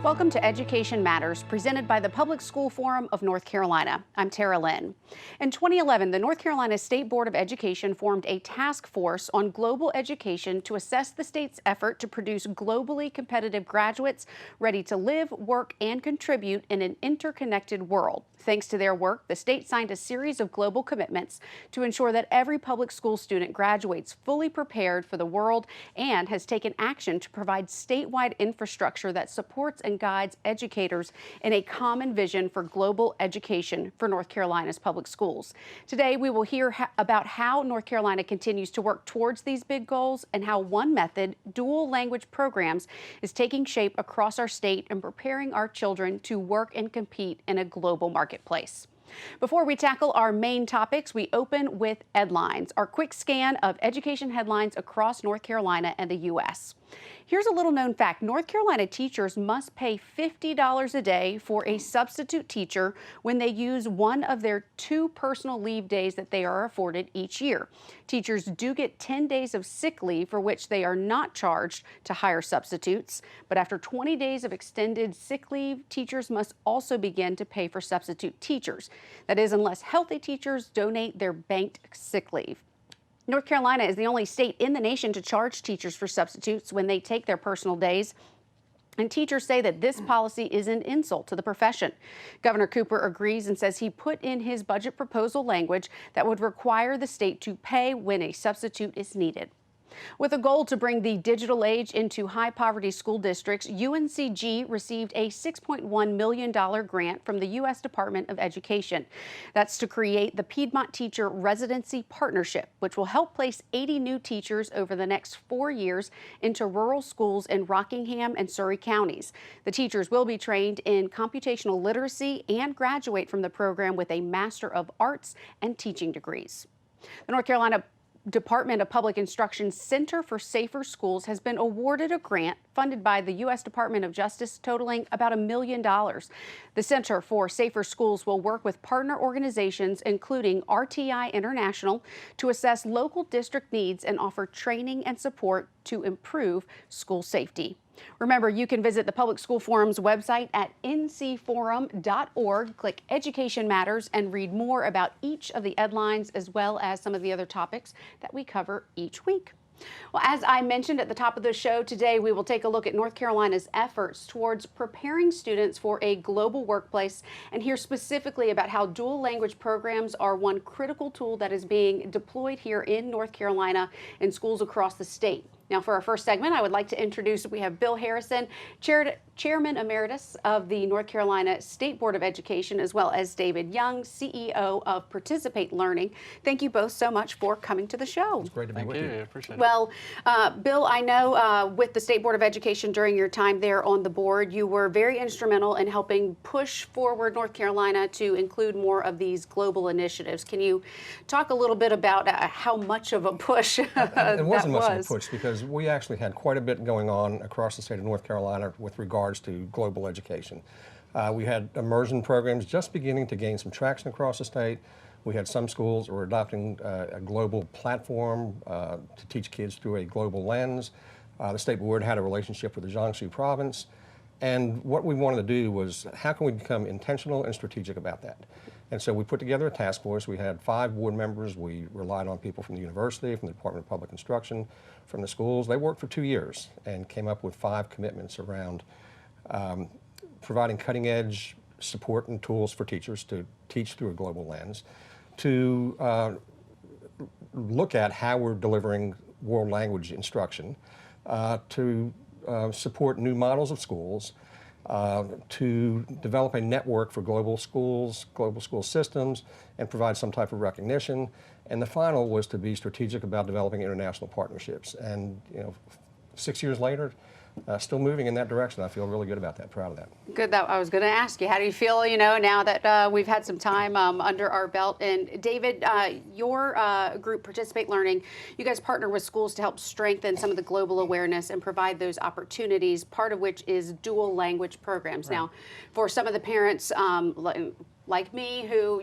Welcome to Education Matters, presented by the Public School Forum of North Carolina. I'm Tara Lynn. In 2011, the North Carolina State Board of Education formed a task force on global education to assess the state's effort to produce globally competitive graduates ready to live, work, and contribute in an interconnected world. Thanks to their work, the state signed a series of global commitments to ensure that every public school student graduates fully prepared for the world and has taken action to provide statewide infrastructure that supports and guides educators in a common vision for global education for North Carolina's public schools. Today, we will hear about how North Carolina continues to work towards these big goals and how one method, dual language programs, is taking shape across our state and preparing our children to work and compete in a global marketplace. Before we tackle our main topics, we open with Edlines, our quick scan of education headlines across North Carolina and the U.S. Here's a little known fact. North Carolina teachers must pay $50 a day for a substitute teacher when they use one of their 2 personal leave days that they are afforded each year. Teachers do get 10 days of sick leave for which they are not charged to hire substitutes. But after 20 days of extended sick leave, teachers must also begin to pay for substitute teachers. That is, unless healthy teachers donate their banked sick leave. North Carolina is the only state in the nation to charge teachers for substitutes when they take their personal days. And teachers say that this policy is an insult to the profession. Governor Cooper agrees and says he put in his budget proposal language that would require the state to pay when a substitute is needed. With a goal to bring the digital age into high-poverty school districts, UNCG received a $6.1 million grant from the U.S. Department of Education. That's to create the Piedmont Teacher Residency Partnership, which will help place 80 new teachers over the next 4 years into rural schools in Rockingham and Surry counties. The teachers will be trained in computational literacy and graduate from the program with a Master of Arts and teaching degrees. The North Carolina Department of Public Instruction's Center for Safer Schools has been awarded a grant funded by the U.S. Department of Justice totaling about $1 million. The Center for Safer Schools will work with partner organizations, including RTI International, to assess local district needs and offer training and support to improve school safety. Remember, you can visit the Public School Forum's website at ncforum.org, click Education Matters, and read more about each of the Edlines as well as some of the other topics that we cover each week. Well, as I mentioned at the top of the show today, we will take a look at North Carolina's efforts towards preparing students for a global workplace and hear specifically about how dual language programs are one critical tool that is being deployed here in North Carolina in schools across the state. Now, for our first segment, I would like to introduce, we have Bill Harrison, Chairman Emeritus of the North Carolina State Board of Education, as well as David Young, CEO of Participate Learning. Thank you both so much for coming to the show. It's great to be with you. I appreciate it. Well, Bill, I know with the State Board of Education during your time there on the board, you were very instrumental in helping push forward North Carolina to include more of these global initiatives. Can you talk a little bit about how much of a push that It wasn't much of a was? push because we actually had quite a bit going on across the state of North Carolina with regards to global education. We had immersion programs just beginning to gain some traction across the state. We had some schools that were adopting a global platform to teach kids through a global lens. The state board had a relationship with the Jiangsu province. And what we wanted to do was, how can we become intentional and strategic about that? And so we put together a task force. We had 5 board members. We relied on people from the university, from the Department of Public Instruction, from the schools. They worked for 2 years and came up with 5 commitments around providing cutting-edge support and tools for teachers to teach through a global lens, to look at how we're delivering world language instruction, to support new models of schools, to develop a network for global schools, global school systems, and provide some type of recognition. And the final was to be strategic about developing international partnerships. And 6 years later, still moving in that direction. I feel really good about that, proud of that. Good. That I was going to ask you, how do you feel, now that we've had some time under our belt? And David, your group, Participate Learning, you guys partner with schools to help strengthen some of the global awareness and provide those opportunities, part of which is dual language programs. Right. Now, for some of the parents, like me, who,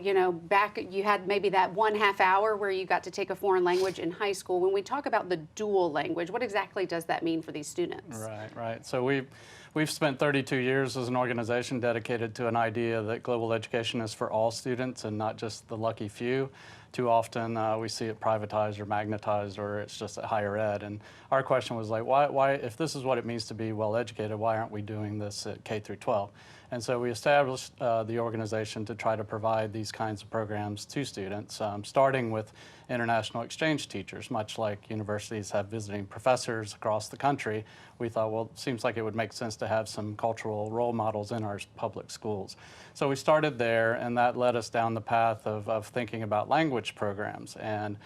back you had maybe that 1/2 hour where you got to take a foreign language in high school. When we talk about the dual language, what exactly does that mean for these students? Right, right. So we've spent 32 years as an organization dedicated to an idea that global education is for all students and not just the lucky few. Too often we see it privatized or magnetized, or it's just at higher ed. And our question was like, why, if this is what it means to be well educated, why aren't we doing this at K through 12? And so we established the organization to try to provide these kinds of programs to students, starting with international exchange teachers. Much like universities have visiting professors across the country, we thought, well, it seems like it would make sense to have some cultural role models in our public schools. So we started there, and that led us down the path of thinking about language programs. And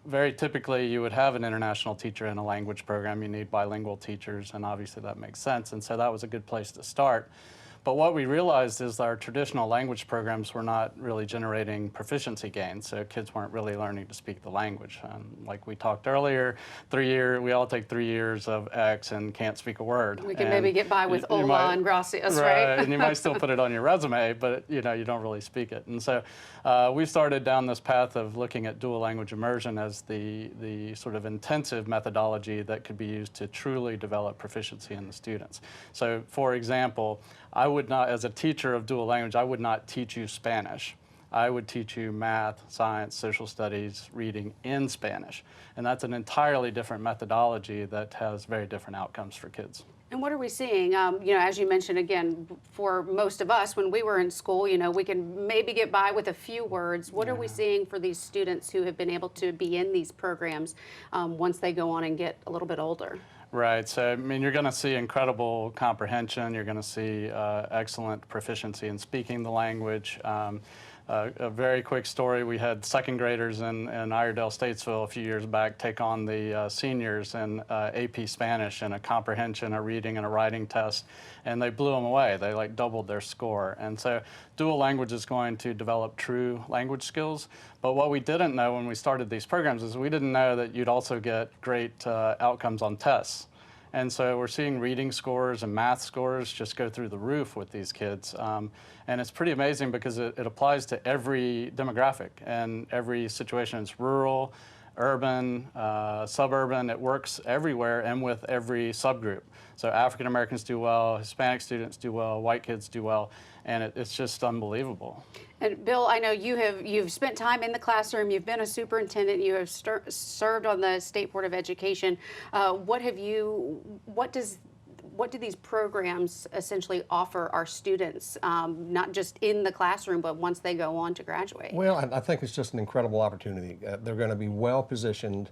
very typically, you would have an international teacher in a language program. You need bilingual teachers, and obviously that makes sense. And so that was a good place to start. But what we realized is our traditional language programs were not really generating proficiency gains, so kids weren't really learning to speak the language. Like we talked earlier, we all take 3 years of X and can't speak a word. We can maybe get by with hola and gracias, right? And you might still put it on your resume, but you don't really speak it. And so we started down this path of looking at dual language immersion as the sort of intensive methodology that could be used to truly develop proficiency in the students. So for example, I would not, as a teacher of dual language, I would not teach you Spanish. I would teach you math, science, social studies, reading in Spanish. And that's an entirely different methodology that has very different outcomes for kids. And what are we seeing? As you mentioned, again, for most of us, when we were in school, we can maybe get by with a few words. What are we seeing for these students who have been able to be in these programs once they go on and get a little bit older? Right. So, I mean, you're going to see incredible comprehension. You're going to see excellent proficiency in speaking the language. A very quick story, we had second graders in Iredell, Statesville a few years back take on the seniors in AP Spanish in a comprehension, a reading, and a writing test, and they blew them away. They like doubled their score. And so dual language is going to develop true language skills. But what we didn't know when we started these programs is we didn't know that you'd also get great outcomes on tests. And so we're seeing reading scores and math scores just go through the roof with these kids. And it's pretty amazing because it applies to every demographic and every situation. It's rural, urban, suburban. It works everywhere and with every subgroup. So African Americans do well, Hispanic students do well, white kids do well, and it's just unbelievable. And Bill, I know you've spent time in the classroom. You've been a superintendent. You have served on the State Board of Education. What do these programs essentially offer our students, not just in the classroom, but once they go on to graduate? Well, I think it's just an incredible opportunity. They're going to be well positioned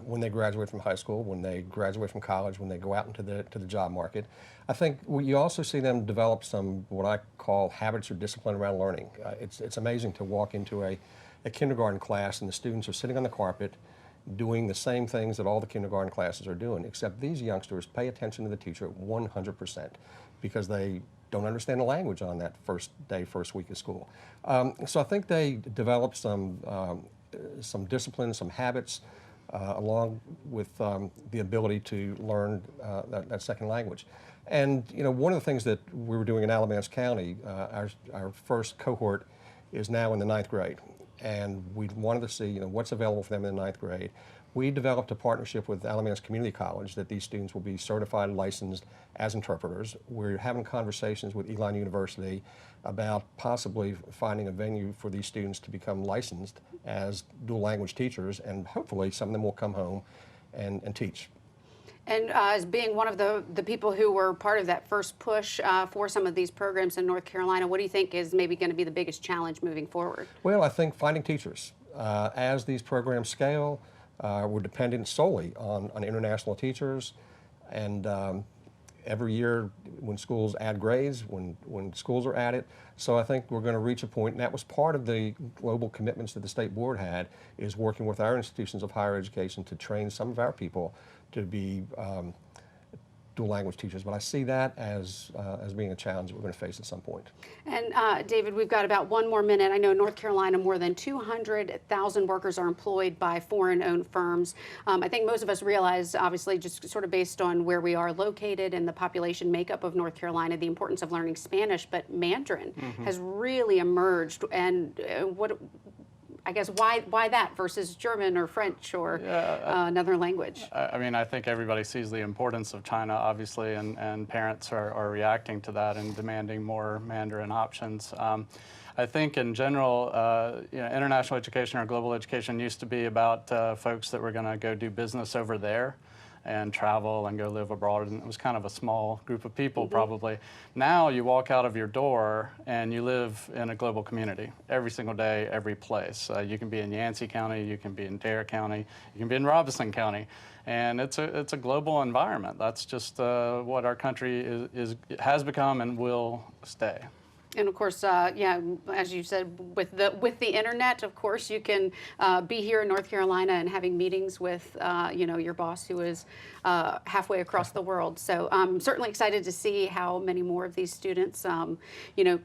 when they graduate from high school, when they graduate from college, when they go out into the job market. I think you also see them develop some what I call habits or discipline around learning. It's amazing to walk into a kindergarten class and the students are sitting on the carpet doing the same things that all the kindergarten classes are doing, except these youngsters pay attention to the teacher 100% because they don't understand the language on that first week of school. So I think they develop some discipline, some habits, along with the ability to learn that second language. And one of the things that we were doing in Alamance County, our first cohort is now in the 9th grade, and we wanted to see what's available for them in the 9th grade. We developed a partnership with Alamance Community College that these students will be certified and licensed as interpreters. We're having conversations with Edlines University about possibly finding a venue for these students to become licensed as dual language teachers, and hopefully some of them will come home and teach. And as being one of the people who were part of that first push for some of these programs in North Carolina, what do you think is maybe going to be the biggest challenge moving forward? Well, I think finding teachers. As these programs scale, we're dependent solely on international teachers, and every year when schools add grades, when schools are added. So I think we're going to reach a point, and that was part of the global commitments that the State Board had, is working with our institutions of higher education to train some of our people to be dual language teachers, but I see that as being a challenge that we're going to face at some point. And David, we've got about one more minute. I know North Carolina, more than 200,000 workers are employed by foreign-owned firms. I think most of us realize, obviously, just sort of based on where we are located and the population makeup of North Carolina, the importance of learning Spanish, but Mandarin has really emerged. And I guess why that versus German or French or another language? I mean, I think everybody sees the importance of China, obviously, and parents are reacting to that and demanding more Mandarin options. I think in general, international education or global education used to be about folks that were going to go do business over there and travel and go live abroad, and it was kind of a small group of people probably. Now you walk out of your door and you live in a global community every single day, every place. You can be in Yancey County, you can be in Dare County, you can be in Robeson County, and it's a global environment. That's just what our country has become and will stay. And of course, yeah, as you said, with the internet, of course, you can be here in North Carolina and having meetings with, your boss who is halfway across the world. So I'm certainly excited to see how many more of these students,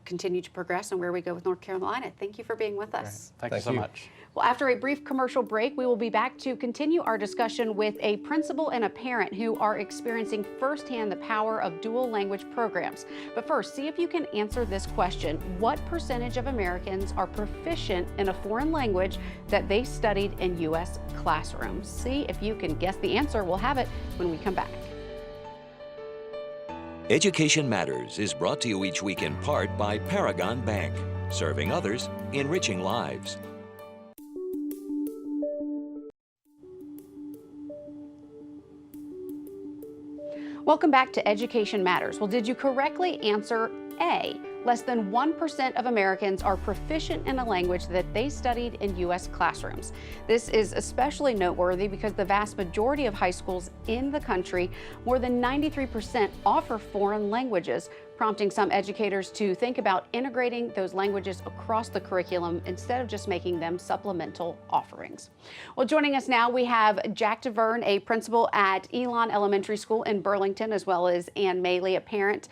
continue to progress and where we go with North Carolina. Thank you for being with us. Thank you so much. Well, after a brief commercial break, we will be back to continue our discussion with a principal and a parent who are experiencing firsthand the power of dual language programs. But first, see if you can answer this question. What percentage of Americans are proficient in a foreign language that they studied in U.S. classrooms? See if you can guess the answer. We'll have it when we come back. Education Matters is brought to you each week in part by Paragon Bank, serving others, enriching lives. Welcome back to Education Matters. Well, did you correctly answer A? Less than 1% of Americans are proficient in a language that they studied in U.S. classrooms. This is especially noteworthy because the vast majority of high schools in the country, more than 93%, offer foreign languages, prompting some educators to think about integrating those languages across the curriculum instead of just making them supplemental offerings. Well, joining us now, we have Jack Davern, a principal at Elon Elementary School in Burlington, as well as Ann Maley, a parent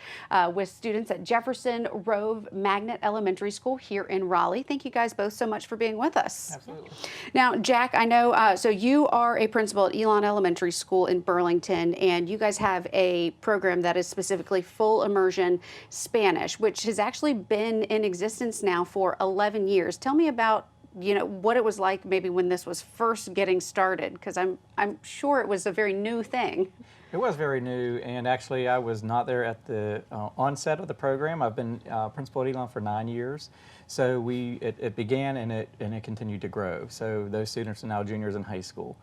with students at Jefferson Rove Magnet Elementary School here in Raleigh. Thank you guys both so much for being with us. Absolutely. Now, Jack, I know, so you are a principal at Elon Elementary School in Burlington, and you guys have a program that is specifically full immersion Spanish, which has actually been in existence now for 11 years. Tell me about, what it was like maybe when this was first getting started, because I'm sure it was a very new thing. It was very new, and actually I was not there at the onset of the program. I've been principal at Elon for 9 years. So it began and it continued to grow. So those students are now juniors in high school.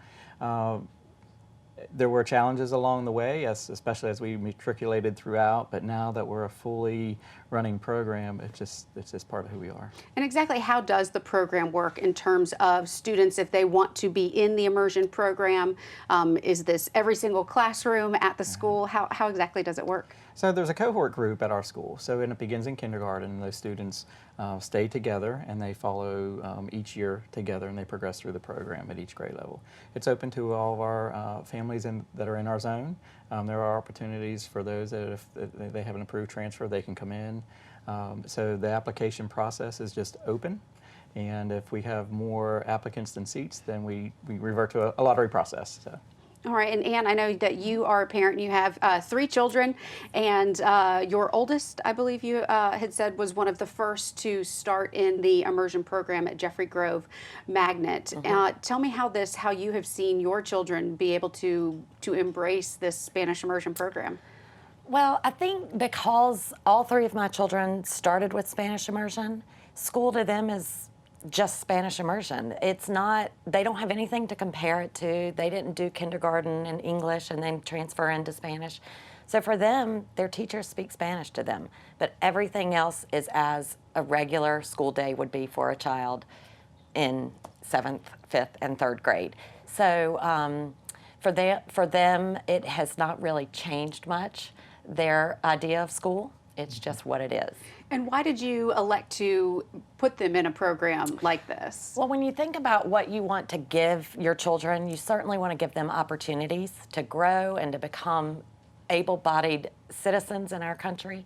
There were challenges along the way, especially as we matriculated throughout, but now that we're a fully running program, it's just part of who we are. And exactly how does the program work in terms of students if they want to be in the immersion program? Is this every single classroom at the school? How exactly does it work? So there's a cohort group at our school. So it begins in kindergarten, and those students stay together and they follow each year together, and they progress through the program at each grade level. It's open to all of our families that are in our zone. There are opportunities for those that if they have an approved transfer, they can come in. So the application process is just open. And if we have more applicants than seats, then we revert to a lottery process. So. All right, and Ann, I know that you are a parent. You have 3 children, and your oldest, I believe you had said, was one of the first to start in the immersion program at Jeffrey Grove Magnet. Tell me how you have seen your children be able to embrace this Spanish immersion program. Well, I think because all 3 of my children started with Spanish immersion, school to them is just Spanish immersion. It's not, they don't have anything to compare it to. They didn't do kindergarten in English and then transfer into Spanish. So for them, their teachers speak Spanish to them, but everything else is as a regular school day would be for a child in 7th, 5th, and 3rd grade. So for them, it has not really changed much, their idea of school. It's just what it is. And why did you elect to put them in a program like this? Well, when you think about what you want to give your children, you certainly want to give them opportunities to grow and to become able-bodied citizens in our country.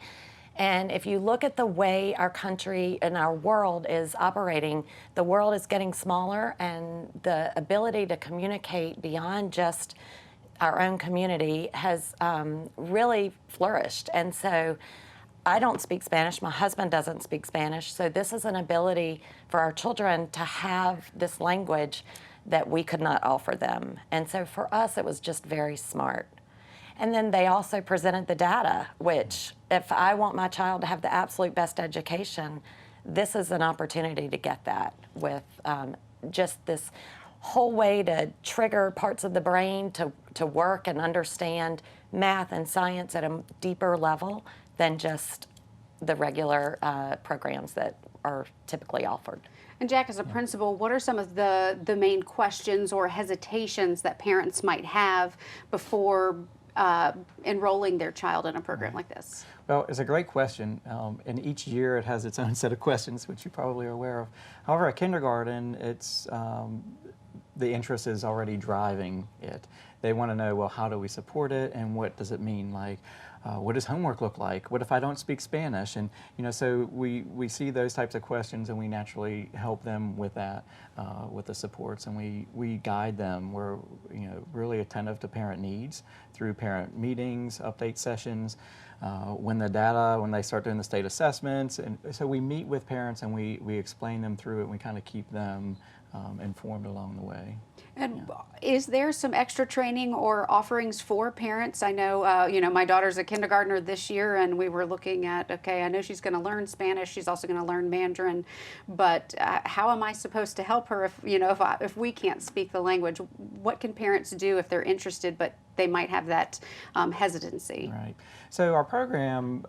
And if you look at the way our country and our world is operating, the world is getting smaller, and the ability to communicate beyond just our own community has really flourished. And so I don't speak Spanish, my husband doesn't speak Spanish, so this is an ability for our children to have this language that we could not offer them. And so for us, it was just very smart. And then they also presented the data, which if I want my child to have the absolute best education, this is an opportunity to get that with just this whole way to trigger parts of the brain to work and understand math and science at a deeper level than just the regular programs that are typically offered. And Jack, as a principal, what are some of the main questions or hesitations that parents might have before enrolling their child in a program like this? Well, it's a great question, and each year it has its own set of questions, which you probably are aware of. However, at kindergarten, it's the interest is already driving it. They want to know, well, how do we support it, and what does it mean? Like, what does homework look like? What if I don't speak Spanish? And so we see those types of questions, and we naturally help them with that, with the supports, and we guide them. We're really attentive to parent needs through parent meetings, update sessions, when they start doing the state assessments, and so we meet with parents and we explain them through it, and we kind of keep them informed along the way. And is there some extra training or offerings for parents? I know, my daughter's a kindergartner this year, and we were looking at, okay, I know she's going to learn Spanish. She's also going to learn Mandarin, but how am I supposed to help her if we can't speak the language? What can parents do if they're interested, but they might have that hesitancy? Right. So our program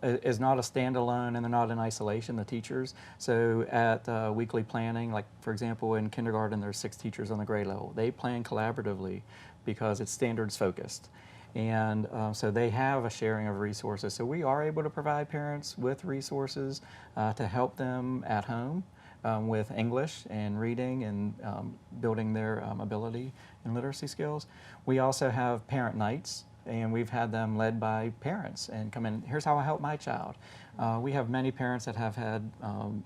is not a standalone, and they're not in isolation, the teachers. So at weekly planning, like for example in kindergarten there's 6 teachers on the grade level. They plan collaboratively because it's standards focused. And so they have a sharing of resources. So we are able to provide parents with resources to help them at home with English and reading and building their ability and literacy skills. We also have parent nights, and we've had them led by parents and come in, here's how I help my child. We have many parents that have had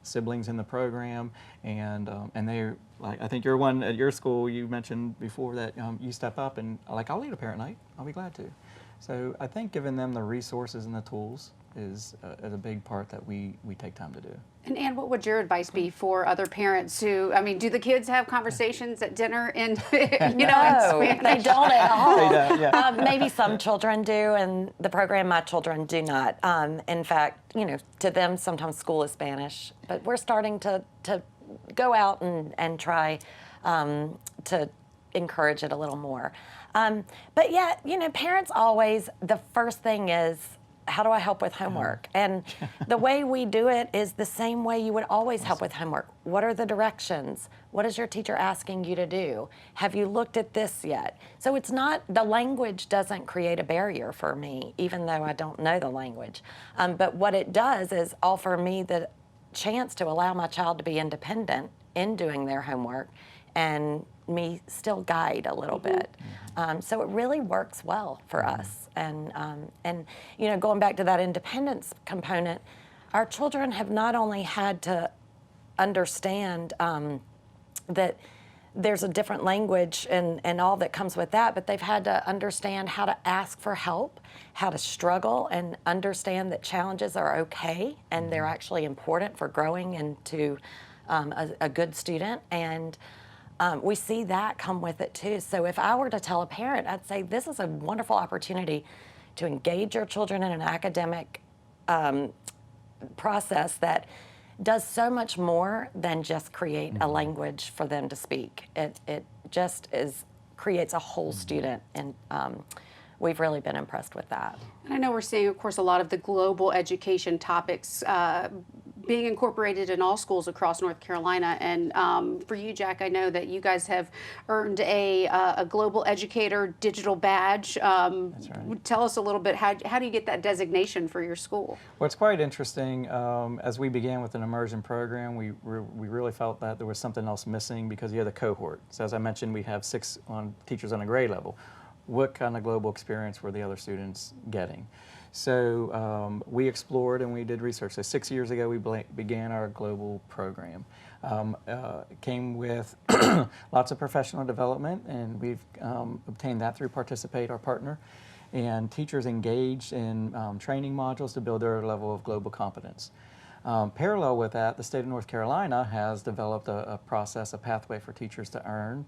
siblings in the program, and they're like, I think you're one at your school, you mentioned before that you step up and like, I'll lead a parent night, I'll be glad to. So I think giving them the resources and the tools is a big part that we take time to do. And Ann, what would your advice be for other parents who, do the kids have conversations at dinner in, in Spanish? They don't at all. They don't, yeah. Maybe some children do, and the program, my children do not. In fact, to them, sometimes school is Spanish, but we're starting to go out and try to encourage it a little more. But yeah, parents always, the first thing is, how do I help with homework? And the way we do it is the same way you would always help with homework. What are the directions? What is your teacher asking you to do? Have you looked at this yet? So it's not, the language doesn't create a barrier for me, even though I don't know the language. But what it does is offer me the chance to allow my child to be independent in doing their homework, and me still guide a little bit. So it really works well for us. And going back to that independence component, our children have not only had to understand that there's a different language and all that comes with that, but they've had to understand how to ask for help, how to struggle, and understand that challenges are okay and they're actually important for growing into a good student. And we see that come with it too. So if I were to tell a parent, I'd say this is a wonderful opportunity to engage your children in an academic process that does so much more than just create a language for them to speak. It just creates a whole student, and we've really been impressed with that. And I know we're seeing, of course, a lot of the global education topics being incorporated in all schools across North Carolina. And for you, Jack, I know that you guys have earned a Global Educator digital badge. That's right. Tell us a little bit, how do you get that designation for your school? Well, it's quite interesting. As we began with an immersion program, we really felt that there was something else missing because you had a cohort. So as I mentioned, we have 6 teachers on a grade level. what kind of global experience were the other students getting. So we explored and we did research. So 6 years ago, we began our global program. It came with lots of professional development, and we've obtained that through Participate, our partner. And teachers engaged in training modules to build their level of global competence. Parallel with that, the state of North Carolina has developed a process, a pathway for teachers to earn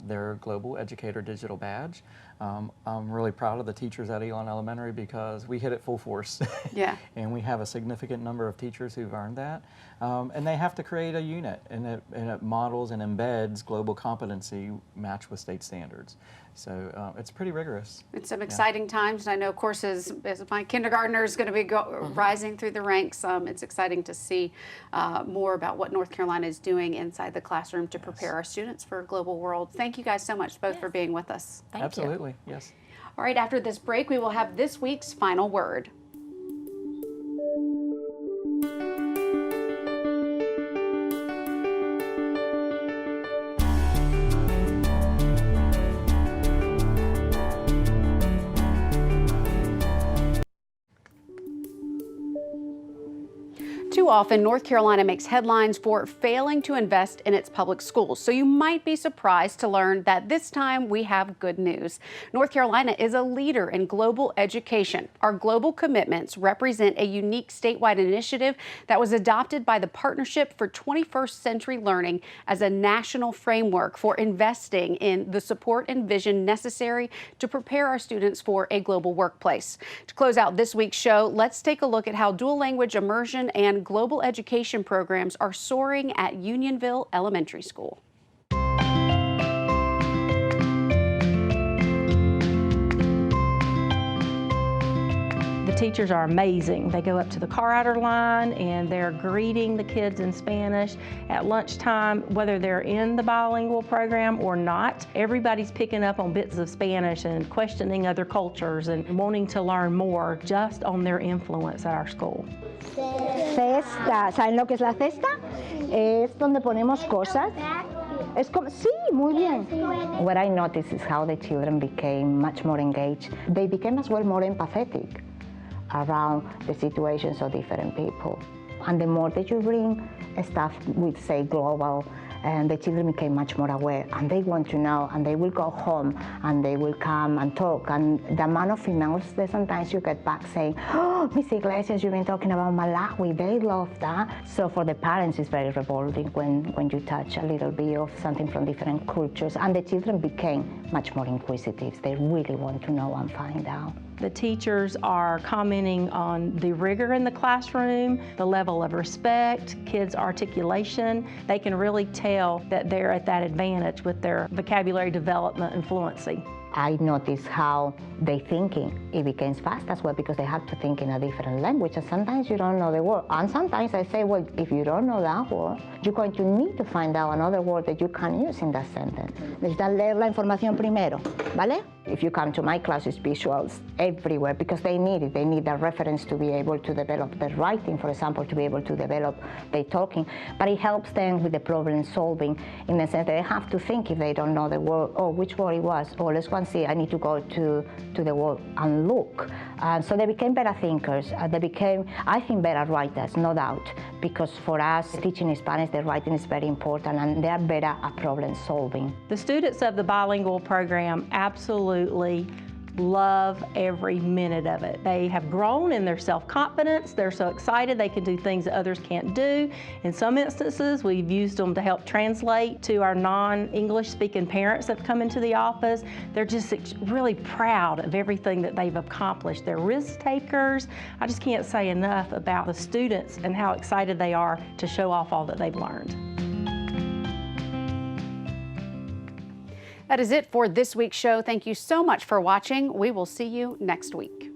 their Global Educator Digital Badge. I'm really proud of the teachers at Elon Elementary because we hit it full force. Yeah. And we have a significant number of teachers who've earned that. And they have to create a unit, and it models and embeds global competency matched with state standards. So it's pretty rigorous. It's some exciting times, and I know, of course, as my kindergartner is going to be rising through the ranks, it's exciting to see more about what North Carolina is doing inside the classroom to prepare our students for a global world. Thank you guys so much both for being with us. Thank you. Absolutely, yes. All right, after this break, we will have this week's final word. Too often, North Carolina makes headlines for failing to invest in its public schools. So you might be surprised to learn that this time we have good news. North Carolina is a leader in global education. Our global commitments represent a unique statewide initiative that was adopted by the Partnership for 21st Century Learning as a national framework for investing in the support and vision necessary to prepare our students for a global workplace. To close out this week's show, let's take a look at how dual language immersion and global education programs are soaring at Unionville Elementary School. The teachers are amazing. They go up to the car rider line and they're greeting the kids in Spanish. At lunchtime, whether they're in the bilingual program or not, everybody's picking up on bits of Spanish and questioning other cultures and wanting to learn more just on their influence at our school. Cesta, ¿saben lo que es la cesta? Es donde ponemos cosas. Es como, sí, muy bien. What I noticed is how the children became much more engaged. They became as well more empathetic around the situations of different people. And the more that you bring stuff with, say, global, and the children became much more aware, and they want to know, and they will go home, and they will come and talk. And the amount of emails that sometimes you get back saying, oh, Miss Iglesias, you've been talking about Malawi, they love that. So for the parents, it's very rewarding when you touch a little bit of something from different cultures. And the children became much more inquisitive. They really want to know and find out. The teachers are commenting on the rigor in the classroom, the level of respect, kids' articulation. They can really tell that they're at that advantage with their vocabulary development and fluency. I noticed how they thinking, it becomes fast as well because they have to think in a different language, and sometimes you don't know the word. And sometimes I say, well, if you don't know that word, you're going to need to find out another word that you can use in that sentence. Necesitan leer la información primero, ¿vale? If you come to my class, it's visuals everywhere because they need it. They need a reference to be able to develop their writing, for example, to be able to develop their talking. But it helps them with the problem solving in the sense that they have to think if they don't know the word, oh, which word it was, or let's go and see, I need to go to the word and look. So they became better thinkers. They became, I think, better writers, no doubt, because for us, teaching Spanish, the writing is very important, and they are better at problem solving. The students of the bilingual program absolutely love every minute of it. They have grown in their self-confidence. They're so excited they can do things that others can't do. In some instances, we've used them to help translate to our non-English speaking parents that come into the office. They're just really proud of everything that they've accomplished. They're risk takers. I just can't say enough about the students and how excited they are to show off all that they've learned. That is it for this week's show. Thank you so much for watching. We will see you next week.